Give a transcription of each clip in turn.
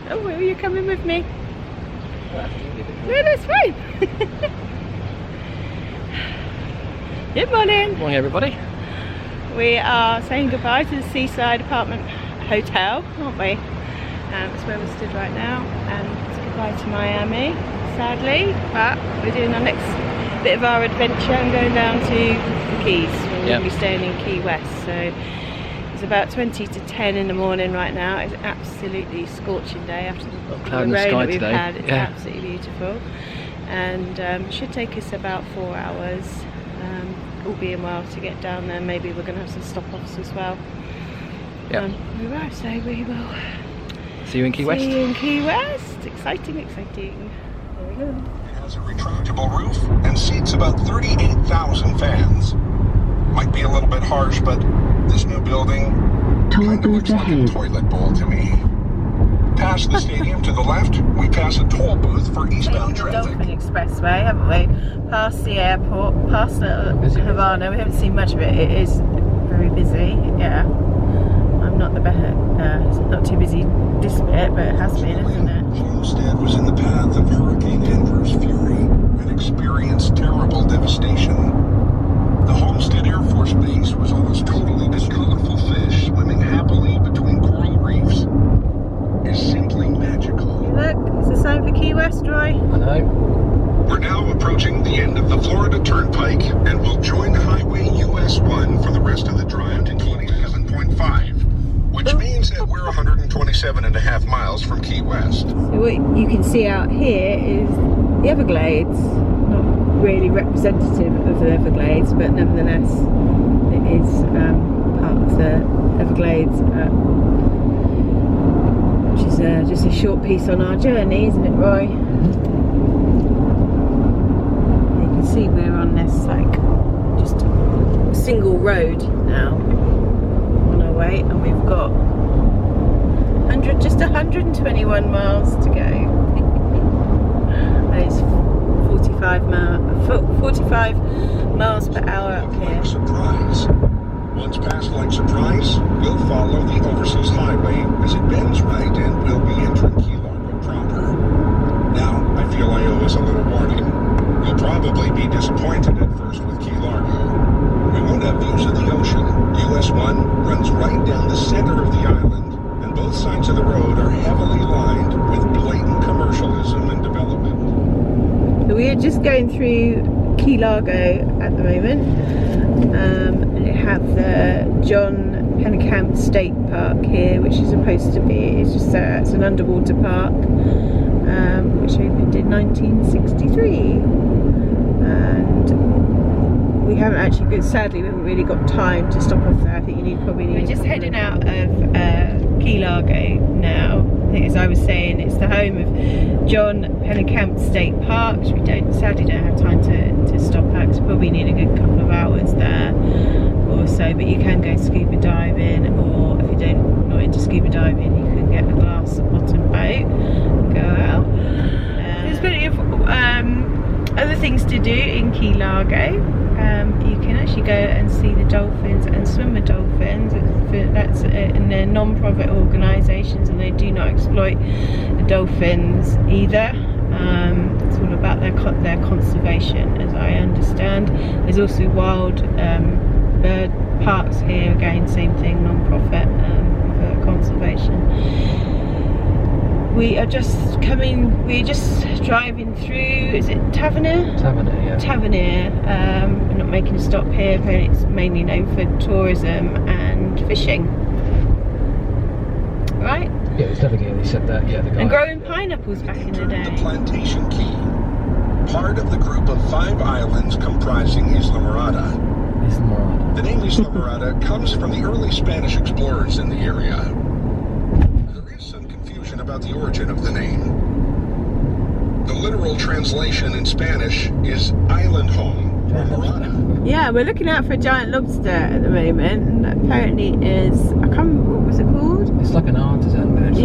Oh, well, you're coming with me. No, that's fine. Good morning. Good morning, everybody. We are saying goodbye to the Seaside Apartment Hotel, aren't we? That's where we stood right now, and it's goodbye to Miami, sadly. But we're doing our next bit of our adventure and going down to the Keys. We're going to be staying in Key West, so it's about 20 to 10 in the morning right now. It's absolutely scorching day after the rain that we've had. It's absolutely beautiful, and it should take us about 4 hours, all being well, to get down there. Maybe we're going to have some stop-offs as well. We arrive, so we will see you in Key West. See you in Key West. Exciting, exciting. There we go. It has a retractable roof and seats about 38,000 fans. Might be a little bit harsh, but this new building kind of looks like a toilet bowl to me. Past the stadium to the left, we pass a toll booth for eastbound traffic. Dolphin Expressway, haven't we? Past the airport, past the Havana. We haven't seen much of it. It is very busy. Yeah, I'm not the better. It's not too busy this bit, but it has been, isn't it? Homestead was in the path of Hurricane Andrew's fury and experienced terrible devastation. The Homestead Air Force Base was almost totally destroyed. Colorful fish swimming happily between coral reefs is simply magical. Look, it's the same for Key West, Roy. I know. We're now approaching the end of the Florida Turnpike and will join Highway US 1 for the rest of the drive to 27.5, which means that we're 127.5 miles from Key West. So what you can see out here is the Everglades. Not really representative of the Everglades, but nevertheless it is part of the Everglades, which is just a short piece on our journey, isn't it, Roy? You can see we're on this like just a single road now on our way, and we've got just 121 miles to go. And it's 45 miles per hour up here. Surprise. Once past Lake Surprise, we'll follow the Overseas Highway as it bends right and we'll be entering Key Largo proper. Now, I feel I owe us a little warning. You'll probably be disappointed at first with Key Largo. We won't have views of the ocean. US 1 runs right down the center of the island, and both sides of the road are heavily lined with blatant commercialism and development. We are just going through Key Largo at the moment, and it have the Pennekamp State Park here, which is supposed to be, it's an underwater park, which opened in 1963, and we haven't actually, sadly we haven't really got time to stop off there. I think we're just heading out of Key Largo now. I think, as I was saying, it's the home of Pennekamp State Park, which we sadly don't have time to stop at, because we probably need a good couple of hours there or so. But you can go scuba diving, or if you're not into scuba diving, you can get a glass bottom boat and go out. There's plenty of other things to do in Key Largo. You can actually go and see the dolphins and swim with dolphins. That's in their non-profit organisations, and they do not exploit the dolphins either. It's all about their conservation, as I understand. There's also wild bird parks here, again same thing, non-profit, for conservation. We're just driving through, is it Tavernier? Tavernier, yeah. Tavernier. We're not making a stop here, apparently it's mainly known for tourism and fishing. Right? Yeah, it's Navigator, he said that, yeah. The guy. And growing pineapples back in the day. The Plantation Key, part of the group of 5 islands comprising Isla Morada. The name Isla Morada comes from the early Spanish explorers in the area. There is some confusion about the origin of the name. The literal translation in Spanish is island home, or Morada. Yeah, we're looking out for a giant lobster at the moment, and apparently is, I can't remember, what was it called? It's like an artisan, but it's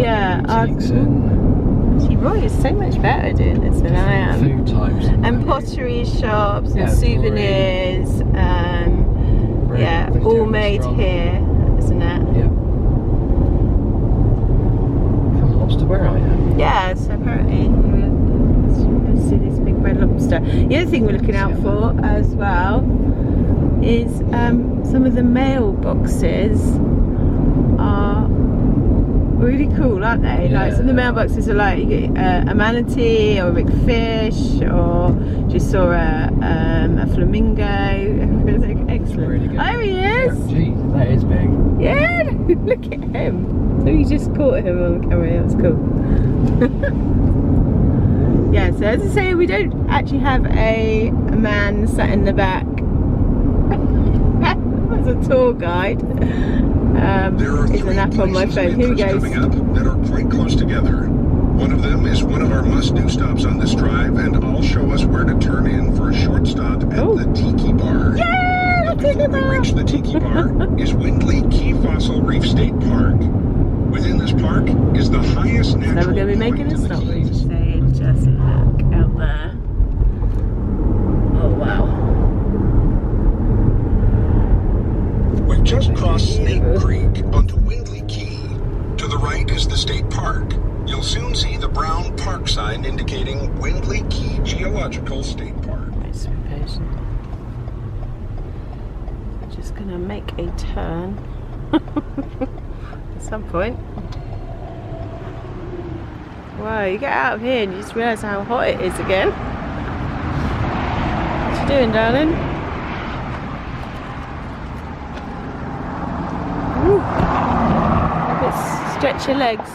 See, Roy is so much better at doing this than I am. Food types. And pottery shops and souvenirs, all made here, isn't it? Yeah. Come on, lobster, where are you? Yeah, so apparently you'll see this big red lobster. The other thing we're looking out for as well is some of the mailboxes are really cool, aren't they? Yeah, like some of the mailboxes are like you get a manatee or a big fish, or just saw a flamingo. Excellent. Really good. Oh, he is. Jeez, that is big. Yeah, look at him. Look, you just caught him on camera. That was cool. Yeah, so as I say, we don't actually have a man sat in the back as a tour guide. There are It's three an app on my places phone. of Here we interest go. coming up that are quite close together. One of them is one of our must-do stops on this drive, and I'll show us where to turn in for a short stop at the Tiki Bar. Yeah, Now, before we reach the Tiki Bar is Windley Key Fossil Reef State Park. Within this park is the highest natural So we're going to be making point a in the stop. Keys. So just look out there. Oh wow. We've just crossed Snake Creek onto Windley Key. To the right is the state park. You'll soon see the brown park sign indicating Windley Key Geological State Park. Let's be patient. Just going to make a turn at some point. Wow, you get out of here and you just realise how hot it is again. What you doing, darling? Woo. Let's stretch your legs.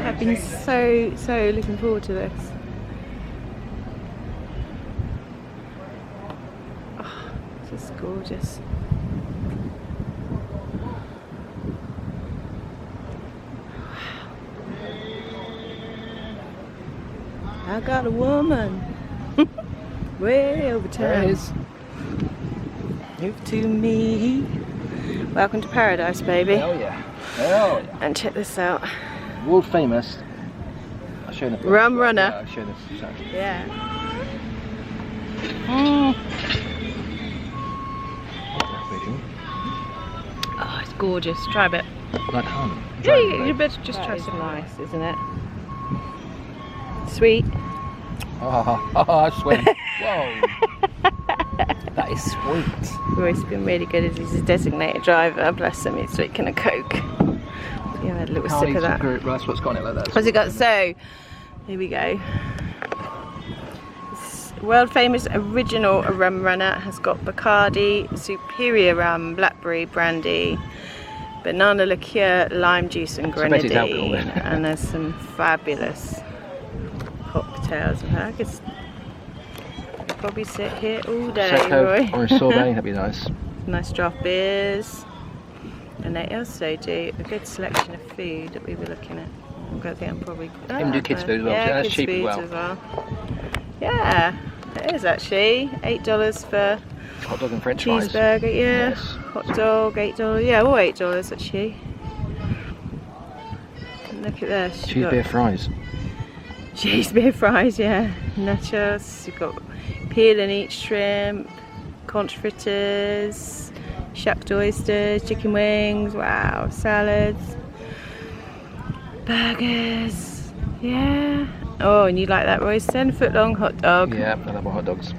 I've been so looking forward to this. Oh, it's just gorgeous. I got a woman way over town. There it is. Move to me. Welcome to paradise, baby. Hell yeah. Hell yeah. And check this out. World famous. I'll show you the Rum runner. Yeah, I'll show you this. Yeah. Oh, it's gorgeous. Try a bit. Blood hunt. Yeah, you better just try some. Nice, isn't it? Sweet. Oh, sweet. Whoa. That is sweet. Roy's been really good as he's a designated driver. Bless him, he's drinking a Coke. Yeah, I had a little sip of that. That's what's got it like that. What's it got? So, here we go. This world famous original rum runner has got Bacardi, Superior rum, blackberry brandy, banana liqueur, lime juice and grenadine. Alcohol, And there's some fabulous cocktails. I could probably sit here all day, Roy. Orange sorbet, that'd be nice. Nice draft beers. And they also do a good selection of food that we were looking at. I think I'm probably... Even do kids food as well, yeah, so that's kids cheap as foods well. Yeah, it is actually. $8 for Hot dog and French fries. cheeseburger, yeah. Yes. Hot dog, $8. Yeah, all $8 actually. And look at this. Cheese beer fries. Cheese beer fries, yeah. Nachos. You've got peel and eat shrimp, conch fritters, shucked oysters, chicken wings, wow, salads, burgers, yeah. Oh, and you like that, Roy? 7-foot long hot dog. Yeah, I love hot dogs.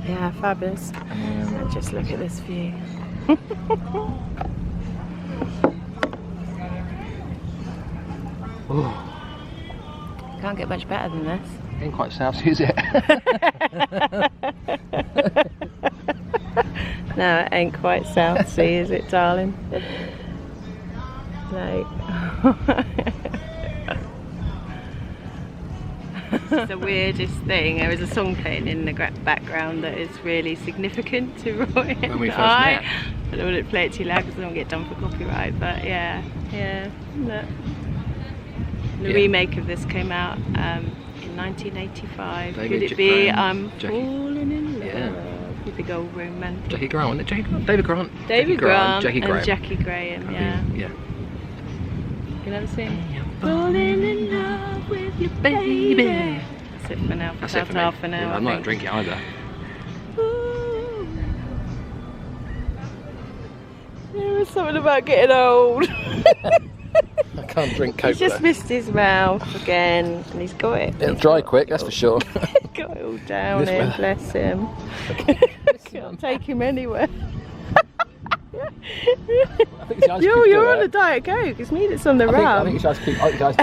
Yeah, fabulous. And just look at this view. Oh, Can't get much better than this. ain't quite south, is it? No, it ain't quite South Sea, is it, darling? No. It's the weirdest thing. There is a song playing in the background that is really significant to Roy When we and first I. met. I don't want to play it too loud because I don't get done for copyright, but yeah. Look. The remake of this came out in 1985. Could it be I'm falling in love with the gold romantic? Jackie Grant, wasn't it? Jackie Grant? David Grant. David Grant Jackie Graham. and Jackie Graham, yeah. Yeah. You know the scene? Falling in love with you, baby. That's it for now. That's it for me. Half an hour. Yeah, I'm not drinking either. Ooh. There was something about getting old. I can't drink Coke. He's just though. missed his mouth again, and he's got it. It'll dry quick, that's for sure. Got it all down This here, way. bless him. Can't take him anywhere. I think it's You're on a Diet Coke, it's me that's on the I rum. think you guys keep get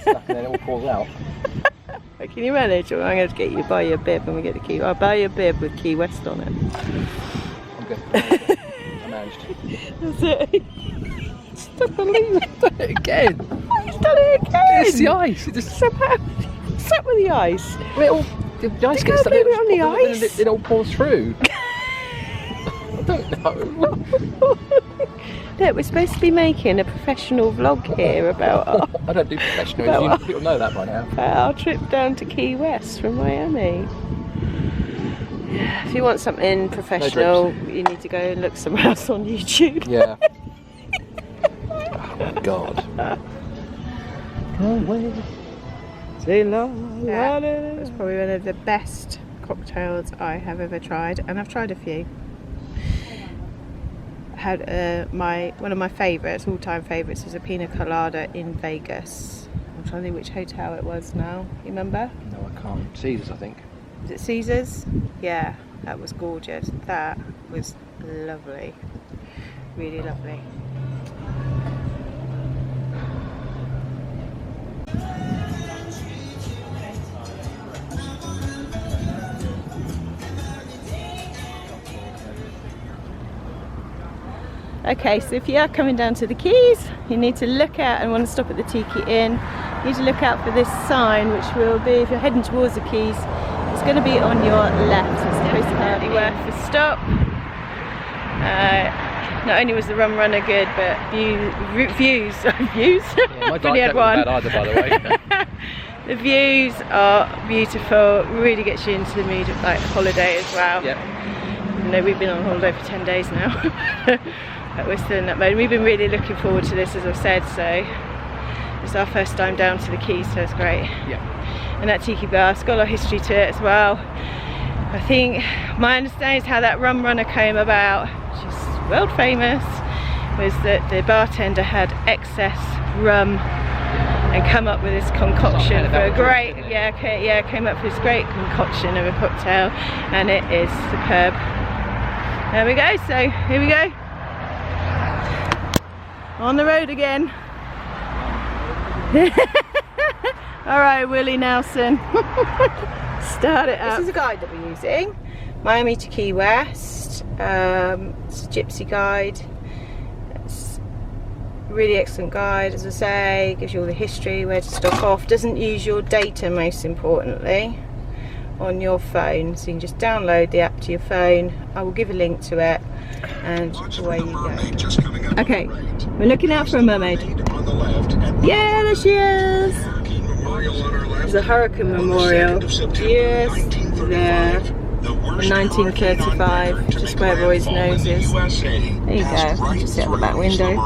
stuck and then it all falls out. Can you manage? Or I'm going to get you, buy you a bib when we get to Key. I'll buy you a bib with Key West on it. I'm good. I managed. That's it. Stop believing it. Done it again. He's done it again. It's the ice. It just Somehow. What's up with the ice? the ice You gets can't stuck. blame it on the ice. It all pours through. I don't know. Look, we're supposed to be making a professional vlog here about I don't do professional. People know that by now. our trip down to Key West from Miami. Yeah, if you want something professional, you need to go and look somewhere else on YouTube. Yeah. Oh my god. Can't wait. Say la, la, la. That's probably one of the best cocktails I have ever tried, and I've tried a few. I had one of my favourites, all-time favourites, is a pina colada in Vegas. I'm trying to think which hotel it was now. You remember? No, I can't. Caesars, I think. Was it Caesars? Yeah, that was gorgeous. That was lovely. Really lovely. Okay, so if you are coming down to the Keys, you need to look out and want to stop at the Tiki Inn. You need to look out for this sign, which will be, if you're heading towards the Keys, it's going to be on your left. It's definitely worth the stop. Not only was the rum runner good, but views. Yeah, my I've only had diet one. wasn't bad either, by the way. The views are beautiful. Really gets you into the mood of like holiday as well. Yep. Even though we've been on holiday for 10 days now. But we're still in that mode. We've been really looking forward to this, as I've said, so it's our first time down to the Keys, so it's great. Yeah. And that Tiki Bar, it's got a lot of history to it as well. I think my understanding is how that rum runner came about, which is world famous, was that the bartender had excess rum and come up with this concoction for a great, came up with this great concoction of a cocktail, and it is superb. There we go, so here we go. On the road again. Alright, Willie Nelson. Start it up. This is a guide that we're using. Miami to Key West. It's a gypsy guide. It's a really excellent guide, as I say. Gives you all the history, where to stop off. Doesn't use your data, most importantly, on your phone. So you can just download the app to your phone. I will give a link to it, and away you go. Okay, we're looking out for a mermaid. Yeah, there she is. There's a hurricane memorial just there in 1935, just where Roy's nose is. There you go, you just sit out the back window.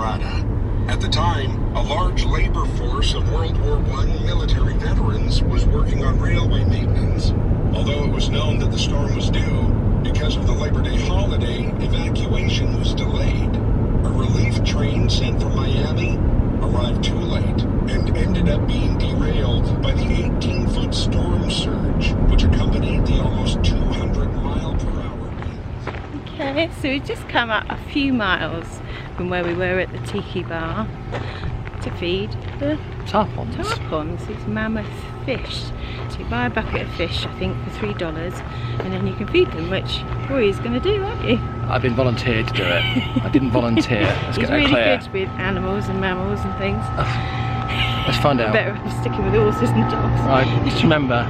At the time, a large labor force of World War I military veterans was working on railway maintenance. Although it was known that the storm was due, because of the Labor Day holiday, evacuation was delayed. A relief train sent from Miami arrived too late and ended up being derailed by the 18-foot storm surge, which accompanied the almost 200-mile-per-hour winds. Okay, so we've just come up a few miles from where we were at the Tiki Bar to feed the Tarpons. tarpons, these mammoth fish. So you buy a bucket of fish, I think, for $3, and then you can feed them, which Roy's going to do, aren't you? I've been volunteered to do it. I didn't volunteer. Let's He's get that really clear. good with animals and mammals and things. Let's find out. Better off sticking with horses and dogs. Right, just remember,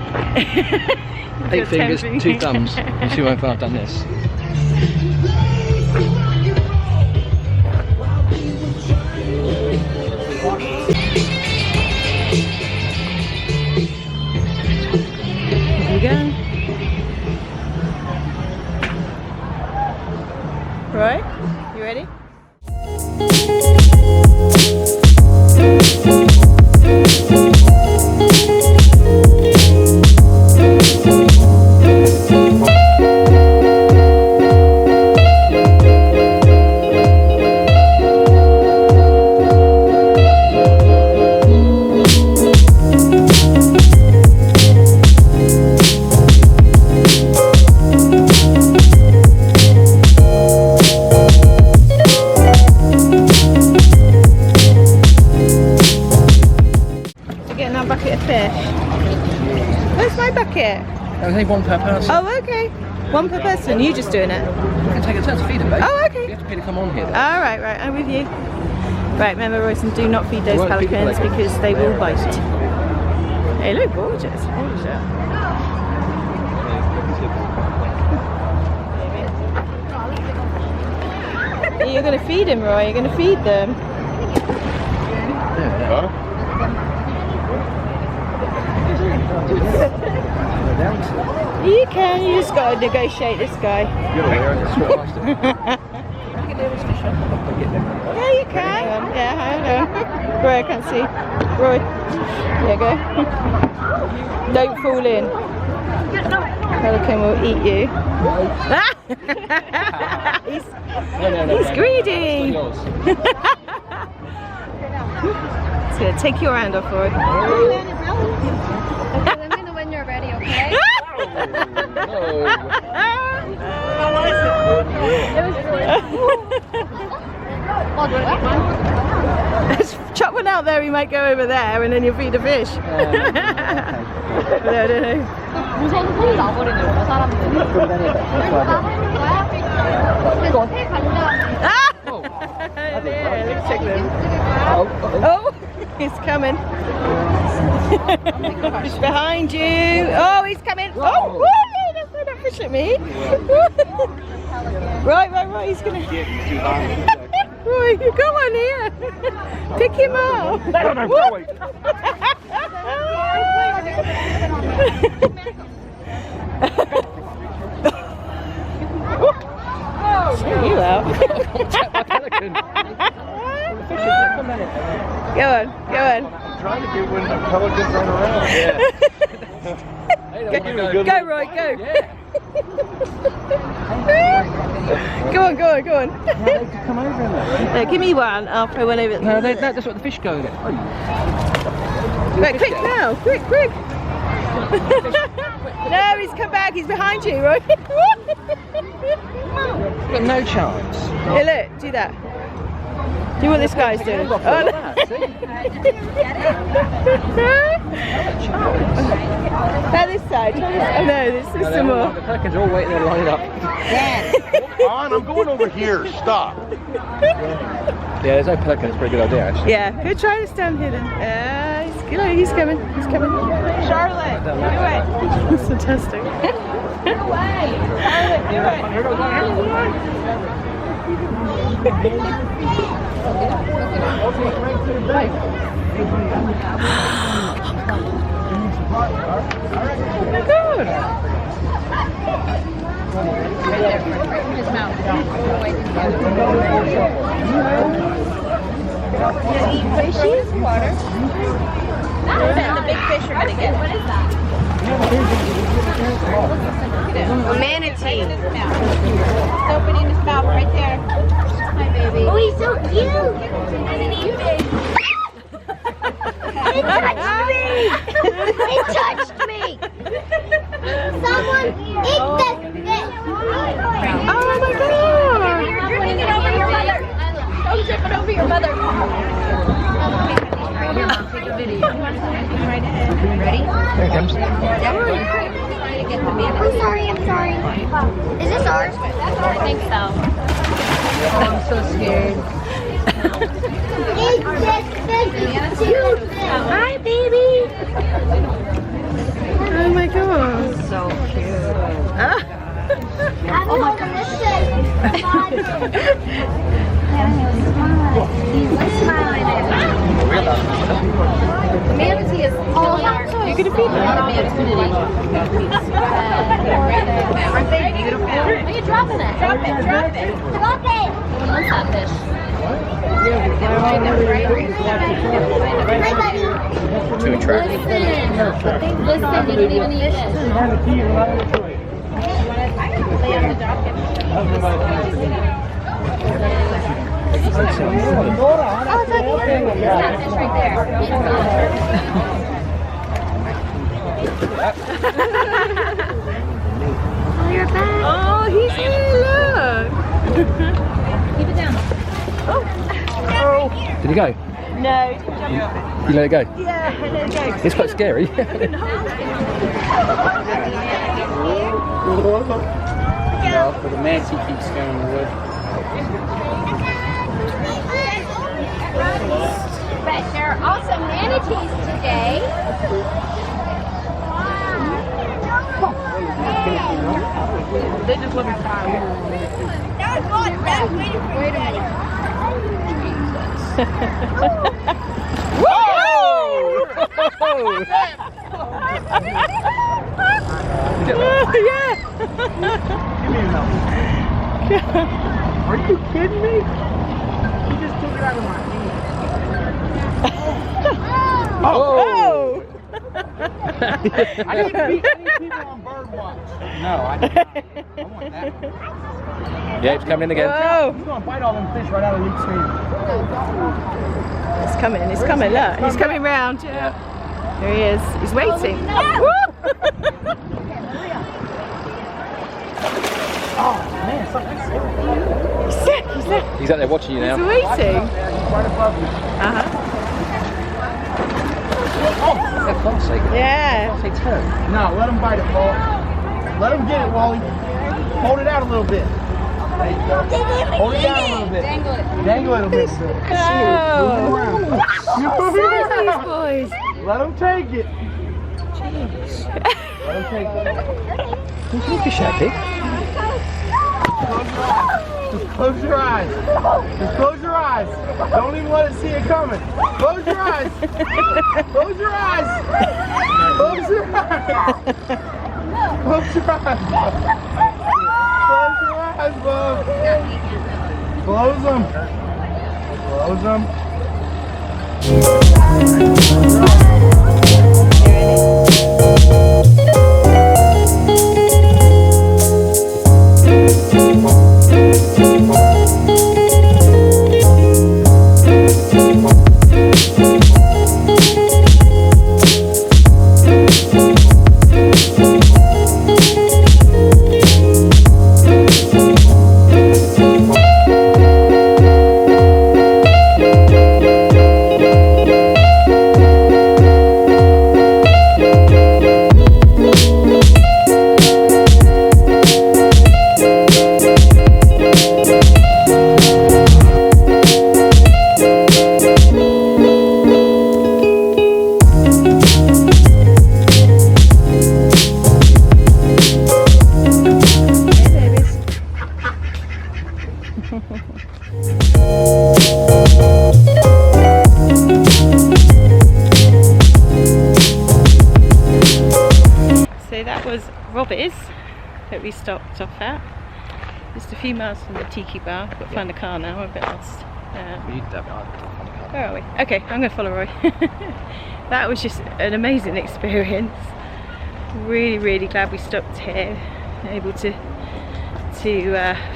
8 fingers, 2 thumbs. You see how far I've done this. Here we go. Right, you ready? Bucket of fish. Where's my bucket? There's only one per person. Oh, okay. One per person. You just doing it? You can take a turn to feed them, babe. Oh, okay. You have to pay to come on here, though. All right, right. I'm with you. Right, remember, Royson, do not feed those Won't feed the pelicans pelicans. because they will bite. They look gorgeous. Gorgeous. You're going to feed him, Roy. You're going to feed them. Huh? You can. You just got to negotiate this guy. Yeah, you can. Yeah, I know. Roy, I can't see. Roy. There you go. Don't fall in. Pelican will eat you. He's greedy. It's going to take your hand off, Roy. Okay, let me know when you're ready, okay? Let's chuck one out there, we might go over there and then you'll feed the fish. No. 무서워서 손이 나버리네, 저 사람들이. Yeah, let's check them. Oh, he's coming. He's behind you. Oh, he's coming. Oh, don't throw that fish at me. Right, he's gonna. Roy, you got one here. Pick him up. Check you out. Go on. I'm trying to do when the pelicans run around. Go, Roy, go. Go on. Come over in there. No, give me one. I'll throw one over. No, that's what the fish go in. Right, quick now, quick. No, he's come back. He's behind you, Roy. Got no chance. Hey, look, do that. Do what this guy's doing. Oh, no. Now this side. Oh no, this is some more. The pelicans are all waiting there lined up. On, I'm going over here. Stop. Yeah, there's no pelican. It's a pretty good idea, actually. Yeah, go try this down here then. He's coming. Charlotte, do it. That's fantastic. Good. His mouth. Fishies? Water. The big fish are gonna get. What is that? A manatee. It's opening his mouth right there. Hi, baby. Oh, he's so cute. It touched me. Someone eat this fish. Oh my god. You're putting it over your mother. Don't tip it over your mother. take a video. Right ahead. Ready? There it comes. I'm sorry. Is this ours? I think so. Oh, I'm so scared. Hi, baby. Oh my god. So cute. Oh my gosh. He's smiling at me. The manatee is still in our... You're going to feed them? Aren't they beautiful? Are you dropping it? Drop it. What's that fish? Too attractive. Listen, you didn't even eat fish. Oh, it's right there. There's that fish right there. Oh, you're back. Oh, he's here, look. Keep it down. Oh. Did he go? No. You let it go? Yeah, I let it go. It's quite scary. Yeah, but the manatee keeps going away. But there are also manatees today. They just let me fire. Yeah. Are you kidding me? He just took it out of my hand. Oh. I need people on bird watch. No, I did not. I want that one. Yeah, it's coming again. Whoa. He's going to bite all them fish right out of Leaky's hand. It's coming, look. He's coming round. Yeah. There he is. He's waiting. Oh, man, something's He's sick. He's out there watching you now. He's waiting. He's right above you. For God's sake. Yeah. Say turn. No, let him bite it, Paul. Let him get it, Wally. Hold it out a little bit. There you go. Hold it down a little bit. Dangle it a bit. Oh. These boys. Let him take it. Let him take it. Who's your fish happy? Just close your eyes. Just close your eyes. Don't even let it see it coming. Close your eyes. Close your eyes. Close your eyes. Close your eyes. Close your eyes, bub. Close them. Close them. So that was Robbie's that we stopped off at. Just a few miles from the Tiki Bar. Got to find the car now, we're a bit lost. Where are we? Okay, I'm going to follow Roy. That was just an amazing experience. Really glad we stopped here, able to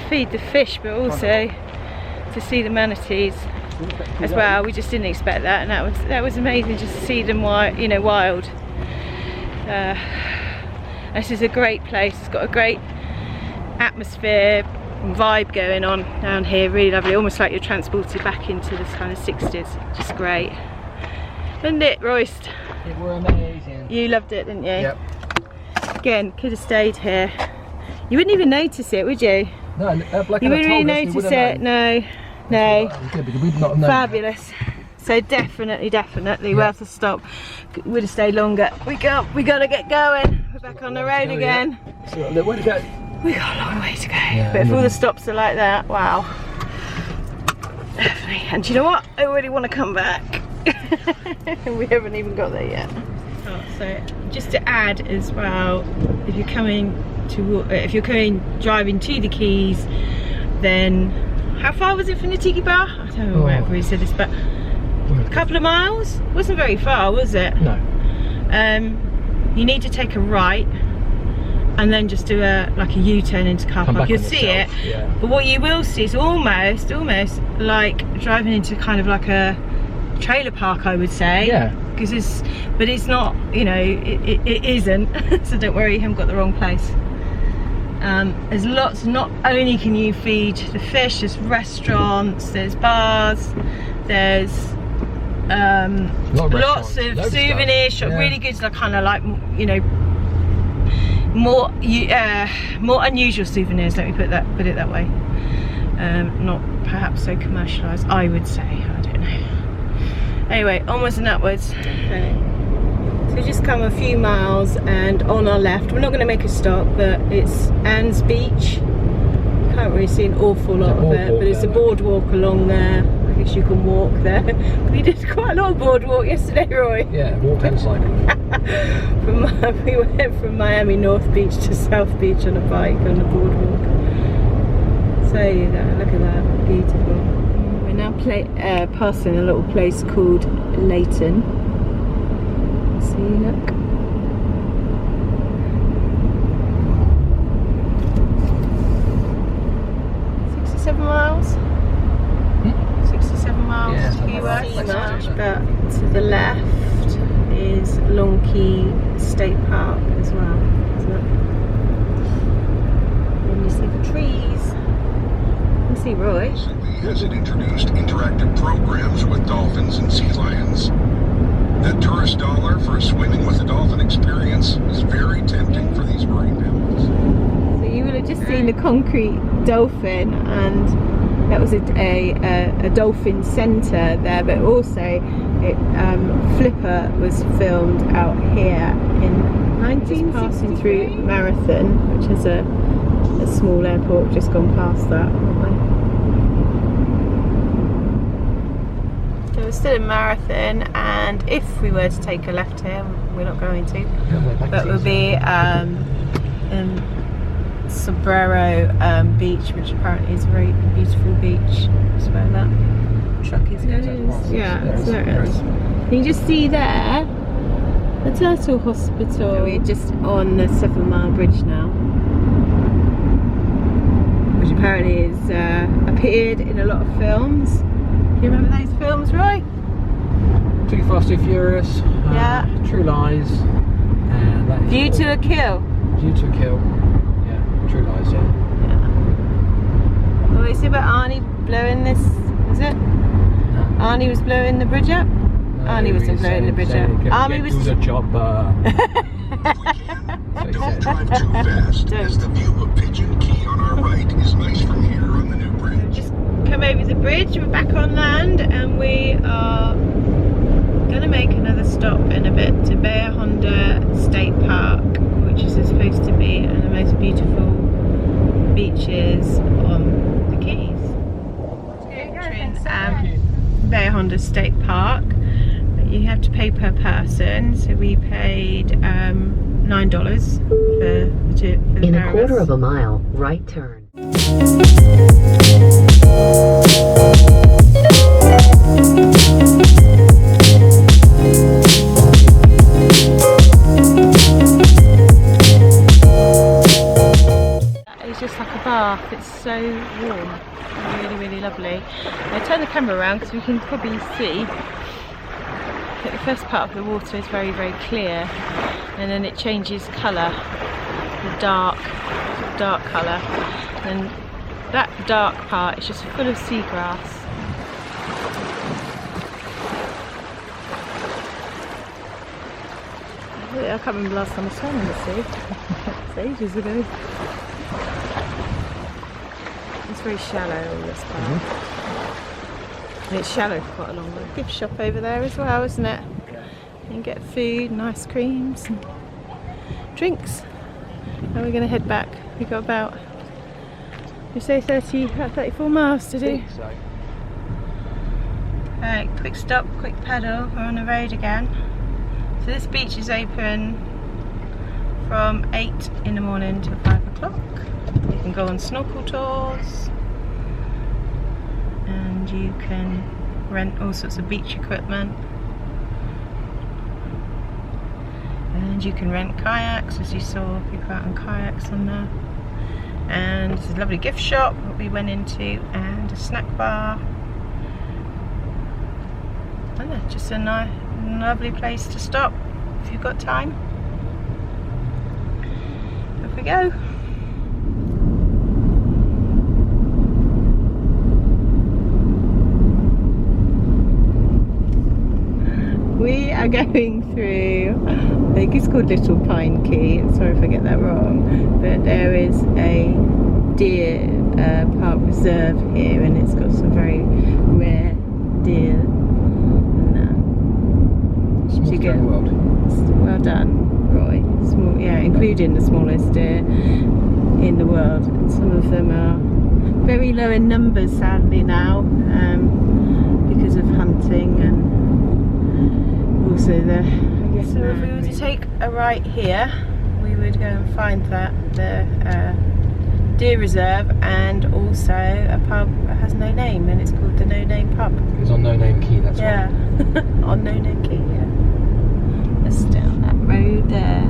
feed the fish, but also to see the manatees as well. We just didn't expect that, and that was amazing just to see them wild. This is a great place. It's got a great atmosphere and vibe going on down here. Really lovely, almost like you're transported back into this kind of 60s. Just great. Isn't it, Royce? It were amazing. You loved it, didn't you? Yep. Again, could have stayed here. You wouldn't even notice it, would you? No, like You wouldn't really notice it. No, no. Good, because we'd not known. Fabulous. So definitely worth a stop. Would have stayed longer. We gotta get going. We're back on the road again. So a little way to go. We got a long way to go. Yeah, but if all the stops are like that, wow. Definitely. And do you know what? I really want to come back. We haven't even got there yet. Oh, so just to add as well, if you're driving to the Keys, then how far was it from the Tiki Bar? I don't know where we said this, but a couple of miles. Wasn't very far, was it? No. You need to take a right and then just do a U-turn into car park. You'll see it, yeah. But what you will see is almost like driving into kind of like a trailer park, I would say. Yeah. Because but it's not, you know, it isn't. So don't worry, you haven't got the wrong place. There's lots. Not only can you feed the fish, there's restaurants, there's bars, there's lots of souvenir shops. Really good, like kind of like, you know, more unusual souvenirs. Let me put it that way. Not perhaps so commercialised, I would say. I don't know. Anyway, onwards and upwards. Okay. So we just come a few miles, and on our left, we're not going to make a stop, but it's Anne's Beach. Can't really see an awful lot of it, but it's a boardwalk along there. I guess you can walk there. We did quite a lot of boardwalk yesterday, Roy. Yeah, walked and cycled. We went from Miami North Beach to South Beach on a bike on the boardwalk. So look at that, beautiful. We're now passing a little place called Leighton. See, look. Miles? 67 miles to the west, but to the left is Leaky State Park as well. And you see the trees. You see Roy. As it introduced interactive programs with dolphins and sea lions. The tourist dollar for a swimming with a dolphin experience is very tempting for these marine mammals. So you will have just seen a concrete dolphin, and that was a dolphin centre there, but also Flipper was filmed out here in 1960. Passing through Marathon, which is a small airport, just gone past that, haven't we? So we're still in Marathon, and if we were to take a left here, we're not going to, but we'll be in Sombrero Beach, which apparently is a very beautiful beach. That's where that truck is going. Yeah, that's where it is. You can just see there the Turtle Hospital. So we're just on the 7 Mile Bridge now, which apparently has appeared in a lot of films. Do you remember those films, Roy? Too Fast, Too Furious. Yeah. True Lies. And that is Due to a Kill. Due to a Kill. True Lies, yeah. What did you say about Arnie blowing this? Was it? No. Arnie was blowing the bridge up? No, Arnie wasn't blowing the bridge up. Arnie was the chopper. Don't drive too fast, as the view of Pigeon Key on our right is nice from here on the new bridge. Just come over the bridge, we're back on land, and we are going to make another stop in a bit to Bahia Honda State Park, which is supposed to be one of the most beautiful beaches on the Keys. Bahia Honda State Park. You have to pay per person, so we paid $9 for the In a quarter of a mile, right turn. It's just like a bath. It's so warm, really lovely. I turn the camera around because we can probably see that the first part of the water is very clear, and then it changes colour, the dark colour, and that dark part is just full of seagrass. I can't remember last time I swam in the sea. It's ages ago. It's very shallow, all this part. And it's shallow for quite a long way. Gift shop over there as well, isn't it? You can get food and ice creams and drinks. Now we're going to head back. We've got about, you say 34 miles to do. So. Right, quick stop, quick paddle. We're on the road again. So this beach is open from 8 in the morning till 5 o'clock. You can go on snorkel tours and you can rent all sorts of beach equipment. And you can rent kayaks, as you saw, people out on kayaks on there. And there's a lovely gift shop that we went into and a snack bar. And yeah, just a nice, lovely place to stop if you've got time. Off we go. We are going through, I think it's called Little Pine Key, sorry if I get that wrong, but there is a deer park reserve here and it's got some very rare deer. Smallest deer in the world. Well done, Roy. Small, yeah, including the smallest deer in the world. And some of them are very low in numbers, sadly now, because of hunting and also the. I guess so. If we were to take a right here, we would go and find the deer reserve and also a pub that has no name, and it's called the No Name Pub. It's on No Name Key. That's yeah, on No Name Key. Yeah. Just down that road there.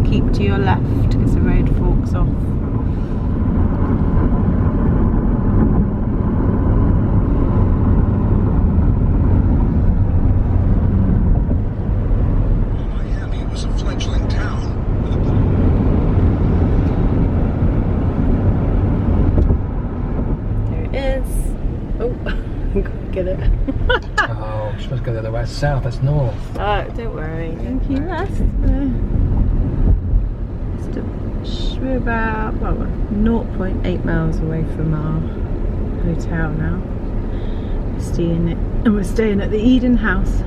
Keep to your left because the road forks off. Miami was a fledgling town with a There it is. Oh, get it. Oh, we're supposed to go the other way. That's south, that's north. Oh, don't worry. Thank you, West. We're about 0.8 miles away from our hotel now. We're staying at the Eden House,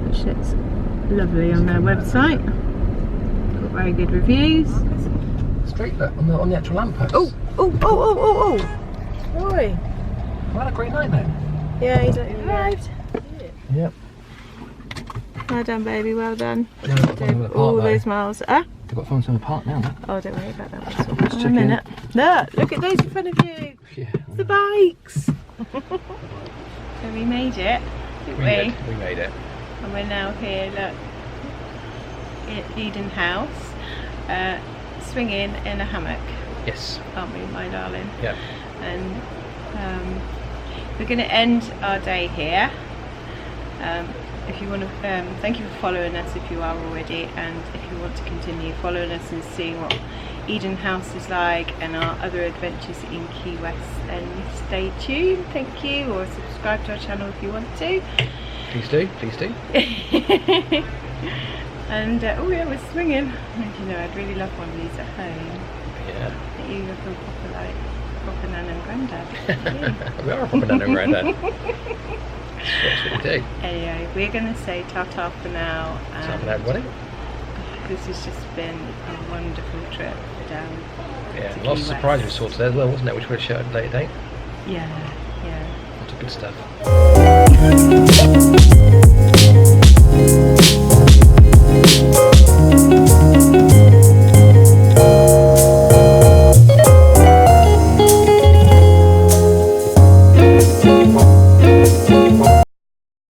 which looks lovely on their website. Got very good reviews. Straight look on the actual lamppost. Oh! Roy. Well, had a great night then. Yeah, he's arrived. Yep. Well done, baby. Well done. Yeah, we've got to find them in the park, All though. those miles. We've got to find some in the park now. Oh, don't worry about that. Let's In a check minute. Look at those in front of you. Yeah. It's the bikes. So we made it, didn't we? We made it. And we're now here, look, at Eden House, swinging in a hammock, Yes. aren't we, my darling? Yeah. And we're going to end our day here. If you want to, thank you for following us if you are already, and if you want to continue following us and seeing what Eden House is like and our other adventures in Key West, then stay tuned, thank you, or subscribe to our channel if you want to. Please do, please do. And oh yeah, we're swinging. And you know, I'd really love one of these at home. Yeah. That you look all proper like proper nan and granddad. We are a proper nan and granddad. That's what we do. Anyway, we're going to say ta-ta for now. Time for everybody. This has just been a wonderful trip down. Yeah, to lots of Key surprises we West. saw today as well, wasn't it? Which we'll show at a later date. Yeah, yeah. Lots of good stuff.